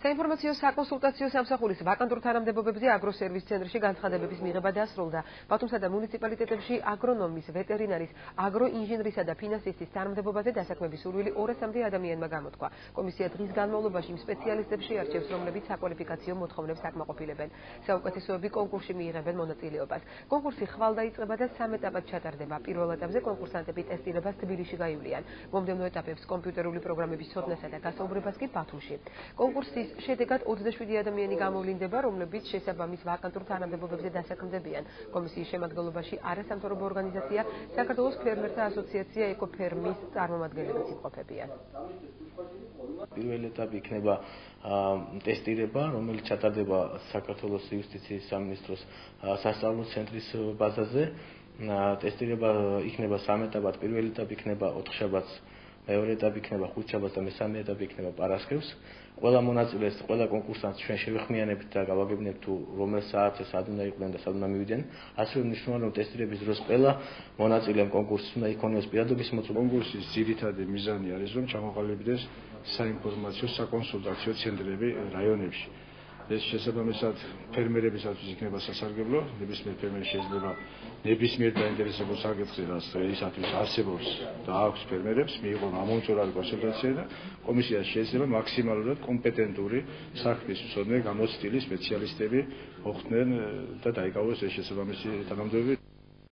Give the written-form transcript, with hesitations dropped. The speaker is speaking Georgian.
საინფორმაციო საკონსულტაციო სამსახურის ვაკანტურ თანამდებობებზე აგროსერვის ცენტრში განცხადებების მიღება დასრულდა. ბათუმსა და მუნიციპალიტეტებში აგრონომის, ვეტერინარის, აგროინჟინრისა და ფინანსისტის თანამდებობაზე დასაქმების სურვილი 200-მდე ადამიანმა გამოთქვა. კომისია დღის განმავლობაში იმ სპეციალისტებს შეარჩევს, რომლებიც საკვალიფიკაციო მოთხოვნებს აკმაყოფილებენ. საუკეთესოები კონკურსში მიიღებენ მონაწილეობას. კონკურსი ხვალ დაიწყება და 3 ეტაპად ჩატარდება. პირველ ეტაპზე კონკურსანტები ტესტირებას თბილისში გაივლიან. მომდევნო ეტაპებს კომპიუტერული პროგრამების ცოდნასა და გასაუბრებას კი ბათუმში. კონკურსის შედეგად 27 ადამიანი გამოვლინდება, რომლებიც შესაბამის ვაკანტურ თანამდებობებზე დასაქმდებიან. კომისიის შემადგენლობაში არასამთავრობო ორგანიზაცია, საქართველოს ფერმერთა ასოციაცია, ეკოფერმის წარმომადგენლებიც იმყოფებიან. პირველ ეტაპი იქნება ტესტირება, რომელიც ჩატარდება საქართველოს იუსტიციის სამინისტროს სასწავლო ცენტრის ბაზაზე. ტესტირება იქნება 3 ეტაპად. პირველი ეტაპი იქნება 4 შაბათს, მეორე ეტაპი იქნება 5 შაბათს და მესამე ეტაპი იქნება პარასკევს. ყველა მონაწილეს, ყველა კონკურსანტს ჩვენ შევეხმიანებთ და გავაგებინებთ თუ რომელ საათზე სად უნდა იყვნენ და სად უნდა მივიდნენ. ასევე მნიშვნელოვანია, რომ ტესტირების დროს ყველა მონაწილემ კონკურსის უნდა იქონიოს პირადობის მოწმობა. კონკურსის ძირითადი მიზანი არის, რომ ჩამოყალიბდეს საინფორმაციო საკონსულტაციო ცენტრები რაიონებში. ეს შესაბამისად ფერმერებისაც იქნება სასარგებლო, ნებისმიერ ფერმერი შეიძლება ნებისმიერ დაინტერესებულ საკითხზე, რაც ისათვის არსებობს და აქვს ფერმერებს, მიიღონ ამომწურალი კონსულტაცია და კომისიას შეიძლება მაქსიმალურად კომპეტენტური საქმის მცოდნე გამოცდილი სპეციალისტები მოხვდნენ და დაიკავოს ეს შესაბამისი თანამდებობები.